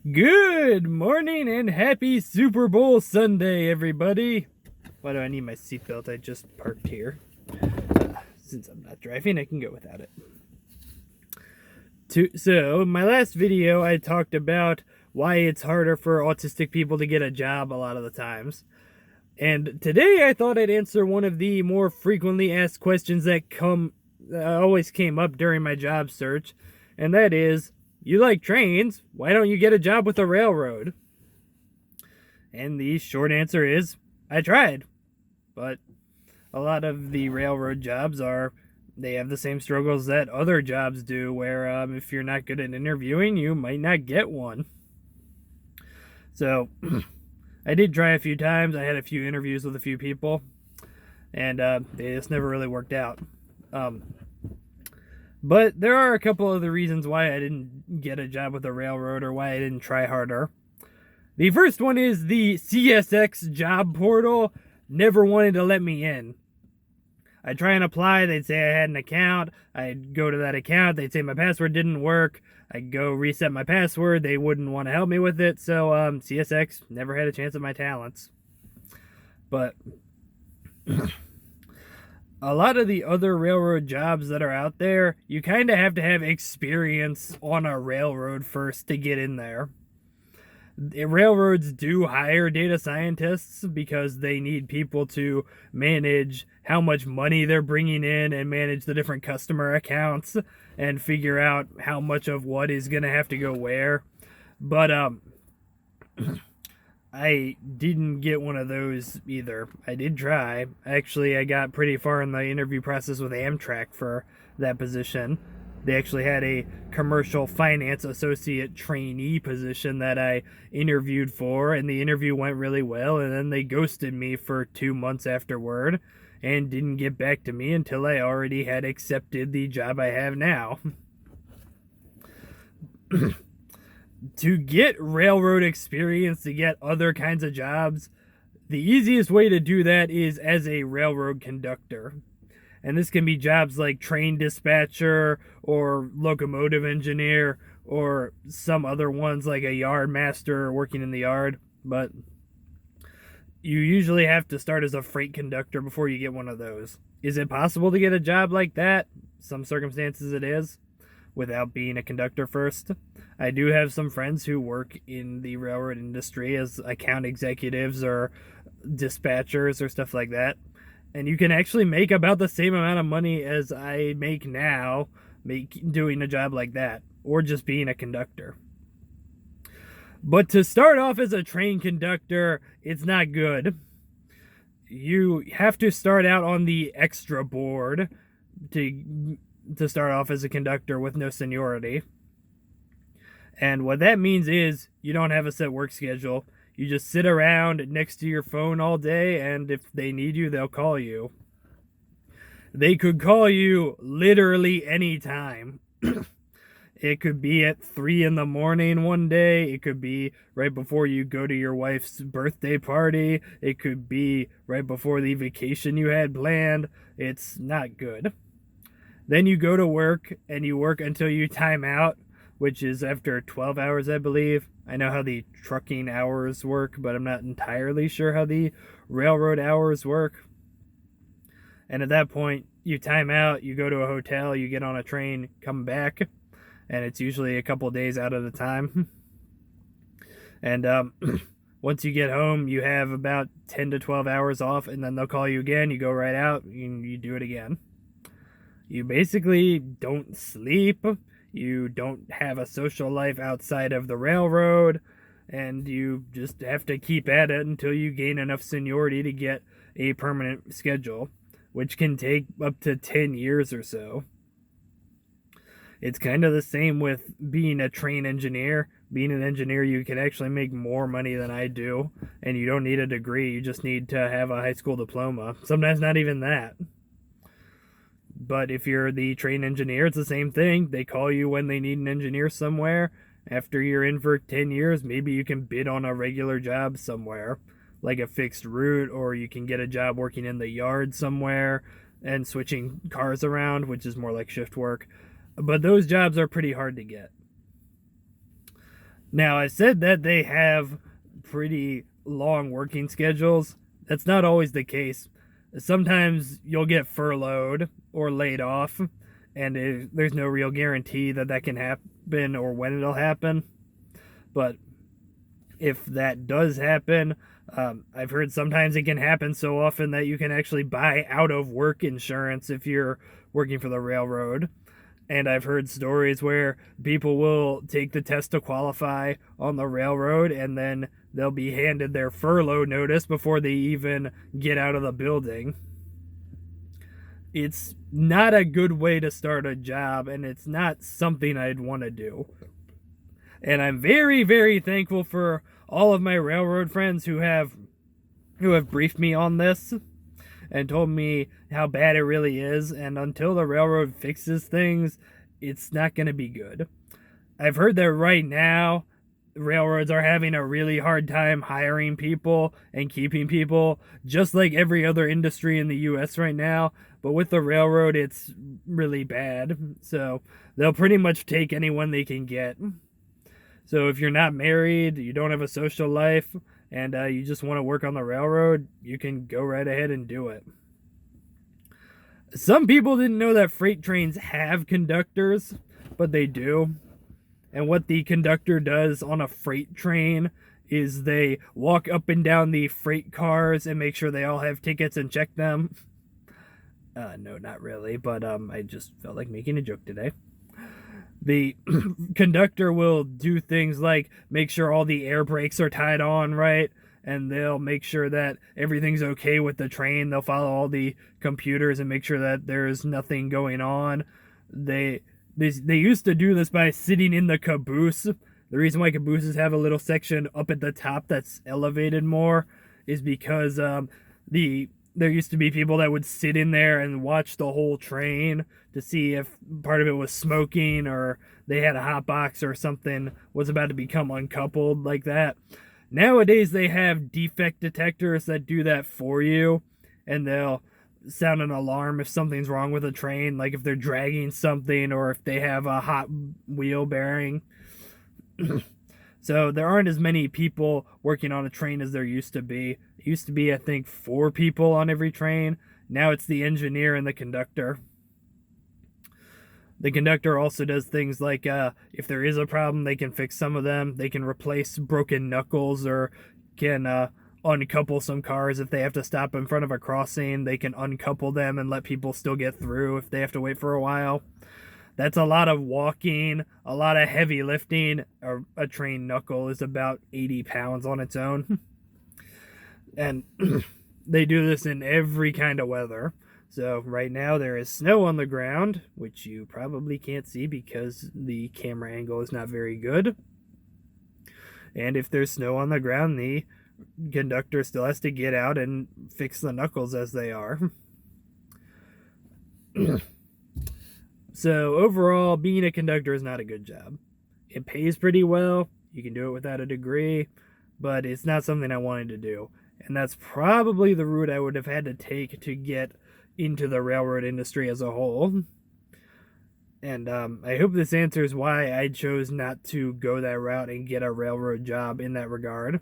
Good morning and happy Super Bowl Sunday, everybody. Why do I need my seatbelt? I just parked here. Since I'm not driving, I can go without it. So, in my last video, I talked about why it's harder for autistic people to get a job a lot of the times. And today I thought I'd answer one of the more frequently asked questions that always came up during my job search, and that is, you like trains, why don't you get a job with a railroad? And the short answer is, I tried. But a lot of the railroad jobs they have the same struggles that other jobs do, where if you're not good at interviewing, you might not get one. So, I did try a few times. I had a few interviews with a few people, and they just never really worked out. But there are a couple other reasons why I didn't get a job with a railroad or why I didn't try harder. The first one is the CSX job portal never wanted to let me in. I'd try and apply, they'd say I had an account, I'd go to that account, they'd say my password didn't work, I'd go reset my password, they wouldn't want to help me with it, so CSX never had a chance at my talents. But a lot of the other railroad jobs that are out there, you kind of have to have experience on a railroad first to get in there. Railroads do hire data scientists because they need people to manage how much money they're bringing in and manage the different customer accounts and figure out how much of what is going to have to go where. But I didn't get one of those either. I did try. Actually, I got pretty far in the interview process with Amtrak for that position. They actually had a commercial finance associate trainee position that I interviewed for, and the interview went really well, and then they ghosted me for 2 months afterward and didn't get back to me until I already had accepted the job I have now. To get railroad experience, to get other kinds of jobs, the easiest way to do that is as a railroad conductor. And this can be jobs like train dispatcher or locomotive engineer or some other ones like a yard master working in the yard. But you usually have to start as a freight conductor before you get one of those. Is it possible to get a job like that? Some circumstances it is, without being a conductor first. I do have some friends who work in the railroad industry as account executives or dispatchers or stuff like that. And you can actually make about the same amount of money as I make now doing a job like that, or just being a conductor. But to start off as a train conductor, it's not good. You have to start out on the extra board to start off as a conductor with no seniority. And what that means is you don't have a set work schedule. You just sit around next to your phone all day, and if they need you, they'll call you. They could call you literally any time. It could be at 3 in the morning one day. It could be right before you go to your wife's birthday party. It could be right before the vacation you had planned. It's not good. Then you go to work, and you work until you time out, which is after 12 hours, I believe. I know how the trucking hours work, but I'm not entirely sure how the railroad hours work. And at that point, you time out, you go to a hotel, you get on a train, come back, and it's usually a couple days out of the time. And once you get home, you have about 10 to 12 hours off, and then they'll call you again, you go right out, and you do it again. You basically don't sleep. You don't have a social life outside of the railroad, and you just have to keep at it until you gain enough seniority to get a permanent schedule, which can take up to 10 years or so. It's kind of the same with being a train engineer. Being an engineer, you can actually make more money than I do, and you don't need a degree. You just need to have a high school diploma. Sometimes not even that. But if you're the train engineer, it's the same thing. They call you when they need an engineer somewhere. After you're in for 10 years, maybe you can bid on a regular job somewhere, like a fixed route, or you can get a job working in the yard somewhere and switching cars around, which is more like shift work. But those jobs are pretty hard to get. Now, I said that they have pretty long working schedules. That's not always the case. Sometimes you'll get furloughed or laid off, and there's no real guarantee that that can happen or when it'll happen. But if that does happen, I've heard sometimes it can happen so often that you can actually buy out of work insurance if you're working for the railroad. And I've heard stories where people will take the test to qualify on the railroad and then they'll be handed their furlough notice before they even get out of the building. It's not a good way to start a job, and it's not something I'd want to do. And I'm very, very thankful for all of my railroad friends who have briefed me on this and told me how bad it really is, and until the railroad fixes things, it's not going to be good. I've heard that right now, railroads are having a really hard time hiring people and keeping people, just like every other industry in the US right now, but with the railroad, it's really bad. So they'll pretty much take anyone they can get. So if you're not married, you don't have a social life, and you just want to work on the railroad, you can go right ahead and do it. Some people didn't know that freight trains have conductors, but they do. And what the conductor does on a freight train is they walk up and down the freight cars and make sure they all have tickets and check them. No, not really, but I just felt like making a joke today. The conductor will do things like make sure all the air brakes are tied on right, and they'll make sure that everything's okay with the train. They'll follow all the computers and make sure that there's nothing going on. They used to do this by sitting in the caboose. The reason why cabooses have a little section up at the top that's elevated more is because there used to be people that would sit in there and watch the whole train to see if part of it was smoking or they had a hot box or something was about to become uncoupled like that. Nowadays, they have defect detectors that do that for you, and they'll sound an alarm if something's wrong with a train, like if they're dragging something or if they have a hot wheel bearing. So there aren't as many people working on a train as there used to be. It used to be, I think, 4 people on every train. Now it's the engineer and the conductor. The conductor also does things like if there is a problem, they can fix some of them. They can replace broken knuckles or can uncouple some cars if they have to stop in front of a crossing. They can uncouple them and let people still get through if they have to wait for a while. That's a lot of walking, a lot of heavy lifting. A train knuckle is about 80 pounds on its own. And they do this in every kind of weather. So right now there is snow on the ground, which you probably can't see because the camera angle is not very good. And if there's snow on the ground, the conductor still has to get out and fix the knuckles as they are. So overall, being a conductor is not a good job. It pays pretty well. You can do it without a degree, but it's not something I wanted to do. And that's probably the route I would have had to take to get into the railroad industry as a whole. And I hope this answers why I chose not to go that route and get a railroad job in that regard.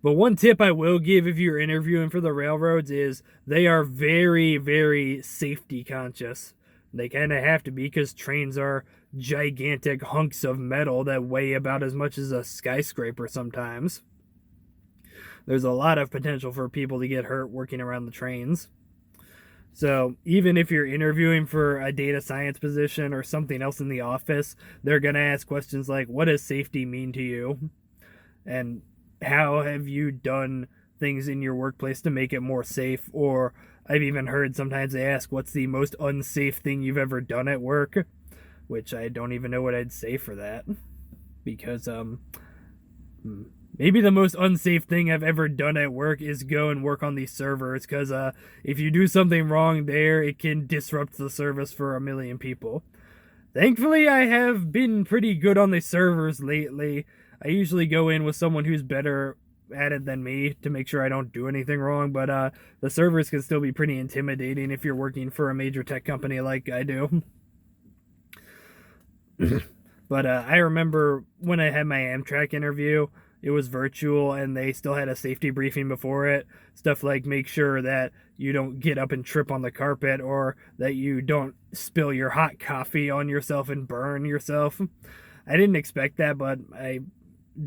But one tip I will give if you're interviewing for the railroads is they are very, very safety conscious. They kind of have to be because trains are gigantic hunks of metal that weigh about as much as a skyscraper sometimes. There's a lot of potential for people to get hurt working around the trains. So even if you're interviewing for a data science position or something else in the office, they're going to ask questions like, what does safety mean to you? And how have you done things in your workplace to make it more safe? Or I've even heard sometimes they ask, what's the most unsafe thing you've ever done at work? Which I don't even know what I'd say for that. Because maybe the most unsafe thing I've ever done at work is go and work on these servers, because if you do something wrong there, it can disrupt the service for a million people. Thankfully, I have been pretty good on the servers lately. I usually go in with someone who's better at it than me to make sure I don't do anything wrong, but the servers can still be pretty intimidating if you're working for a major tech company like I do. But I remember when I had my Amtrak interview, it was virtual and they still had a safety briefing before it. Stuff like make sure that you don't get up and trip on the carpet or that you don't spill your hot coffee on yourself and burn yourself. I didn't expect that, but I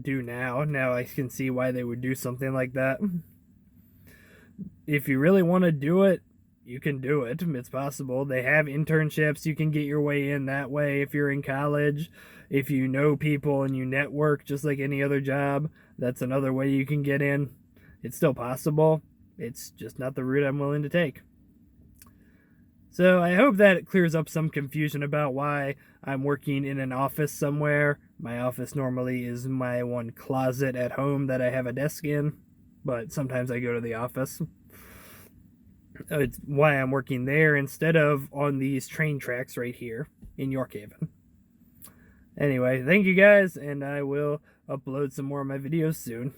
do now. Now I can see why they would do something like that. If you really want to do it, you can do it. It's possible. They have internships. You can get your way in that way if you're in college. If you know people and you network just like any other job, that's another way you can get in. It's still possible. It's just not the route I'm willing to take. So I hope that it clears up some confusion about why I'm working in an office somewhere. My office normally is my one closet at home that I have a desk in, but sometimes I go to the office. It's why I'm working there instead of on these train tracks right here in York Haven. Anyway, thank you guys, and I will upload some more of my videos soon.